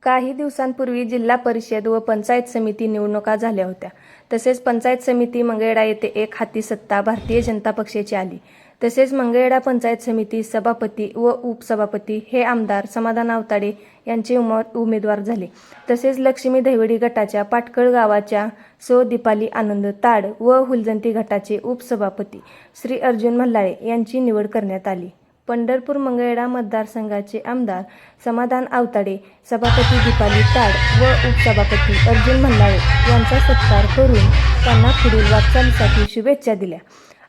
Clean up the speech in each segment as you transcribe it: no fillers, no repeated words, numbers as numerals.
काही दिवसांपूर्वी जिल्हा परिषद व पंचायत समिती निवडणुका झाल्या होत्या. तसेच पंचायत समिती मंगळवेढा येथे एक हाती सत्ता भारतीय जनता पक्षाची आली. तसेच मंगळवेढा पंचायत समिती सभापती व उपसभापती हे आमदार समाधान आवताडे यांचे उमेदवार झाले. तसेच लक्ष्मी दहिवडी गटाच्या पाटकळ गावाच्या सौ दीपाली आनंद ताड व हुलजंती गटाचे उपसभापती श्री अर्जुन मल्हाळे यांची निवड करण्यात आली. पंढरपूर मंगळवेढा मतदारसंघाचे आमदार समाधान आवताडे, सभापती दीपाली ताड व उपसभापती अर्जुन मल्हाळे यांचा सत्कार करून त्यांना पुढील वाटचालीसाठी शुभेच्छा दिल्या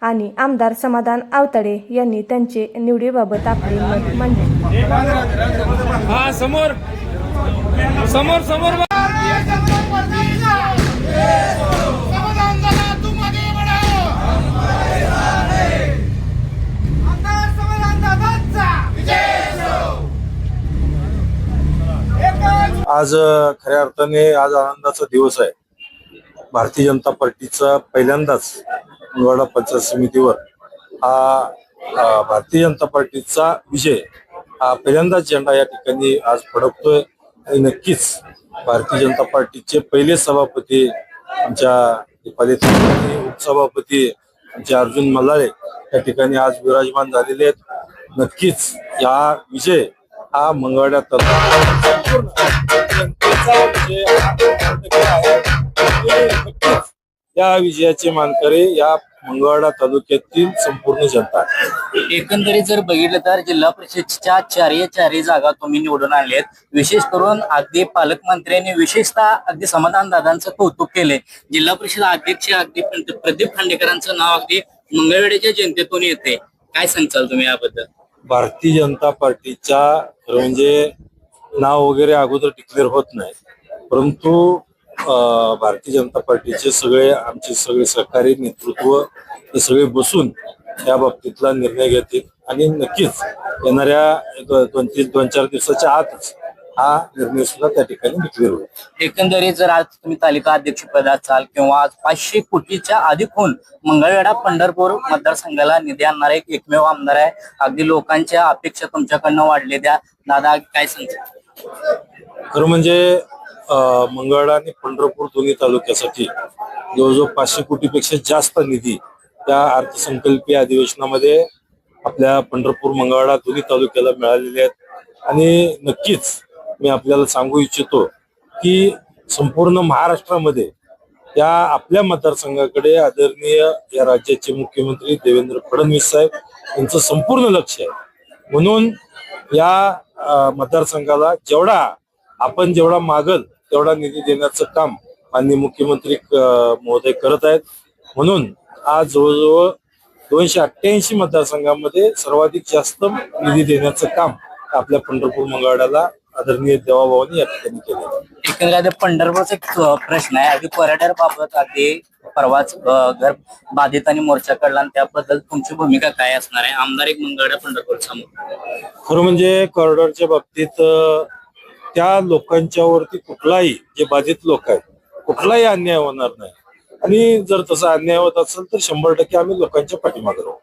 आणि आमदार समाधान आवताडे यांनी त्यांचे निवडीबाबत आपले मत मांडले. समोर समोर समोर आज खऱ्या अर्थाने आज आनंदाचा दिवस आहे. भारतीय जनता पार्टीचा पहिल्यांदाच मंगळवेढा पंचायत समितीवर हा भारतीय जनता पार्टीचा विजय हा पहिल्यांदाच झेंडा या ठिकाणी आज फडकतोय आणि नक्कीच भारतीय जनता पार्टीचे पहिले सभापती आमच्या दीपाली उपसभापती आमचे अर्जुन मल्हाळे या ठिकाणी आज विराजमान झालेले आहेत. नक्कीच या विजय हा मंगळवेढा या विजयाचे मानकरी या मंगळवेढा तालुक्यातील संपूर्ण जनता. एकंदरीत जर बघितलं तर जिल्हा परिषदच्या चारही जागा तुम्ही निवडून आणलेत. विशेष करून अगदी पालकमंत्र्यांनी विशेषतः अगदी समाधान दादांचं कौतुक केले. जिल्हा परिषद अध्यक्ष अगदी प्रदीप खांडेकरांचं नाव अगदी मंगळवेढ्याच्या जनतेतून येते. काय सांगचाल तुम्ही याबद्दल? भारतीय जनता पार्टीच्या म्हणजे नाव वगैरे अगोदर डिक्लेअर होत नाही, परंतु भारतीय जनता पार्टीचे आमचे सगळे सहकारी नेतृत्व हे सगळे बसून या बाबतीतला निर्णय घेतील आणि नक्कीच येणाऱ्या 2-4 दिवसाच्या आतच हा निर्णय सुद्धा त्या ठिकाणी डिक्लेअर होईल. एकंदरीत जर आज तुम्ही तालिका अध्यक्षपद असाल किंवा आज 500 कोटीच्या अधिक होऊन मंगळवेढा पंढरपूर मतदारसंघाला निधी आणणारा एकमेव आमदार आहे. अगदी लोकांच्या अपेक्षा तुमच्याकडनं वाढले त्या दादा काय सांगता? खरं म्हणजे मंगळवेढा आणि पंढरपूर दोन्ही तालुक्यासाठी जवळजवळ 500 कोटीपेक्षा जास्त निधी त्या अर्थसंकल्पीय अधिवेशनामध्ये आपल्या पंढरपूर मंगळवेढा दोन्ही तालुक्याला मिळालेले आहेत. आणि नक्कीच मी आपल्याला सांगू इच्छितो की संपूर्ण महाराष्ट्रामध्ये या आपल्या मतदारसंघाकडे आदरणीय या राज्याचे मुख्यमंत्री देवेंद्र फडणवीस साहेब यांचं संपूर्ण लक्ष आहे. म्हणून या मतदारसंघाला जेवढा मागल तेवढा निधी देण्याचं काम माननीय मुख्यमंत्री महोदय करत आहेत. म्हणून आज जवळजवळ 288 मतदारसंघामध्ये सर्वाधिक जास्त निधी देण्याचं काम आपल्या पंढरपूर मंगळवेढ्याला आदरणीय देवाभावांनी या ठिकाणी केलं. एकंदरीत पंढरपूरचा एक प्रश्न आहे. अगदी कॉरिडॉर बाबत अगदी परवाच घर बाधितांनी मोर्चा काढला आणि त्याबद्दल तुमची भूमिका काय असणार आहे आमदार एक मंगळवेढा पंढरपूर समोर? खरं म्हणजे कॉरिडॉरच्या बाबतीत त्या लोकांच्यावरती कुठलाही जे बाधित लोक आहेत कुठलाही अन्याय होणार नाही आणि जर तसा अन्याय होत असेल तर 100% आम्ही लोकांच्या पाठीमागे राहू.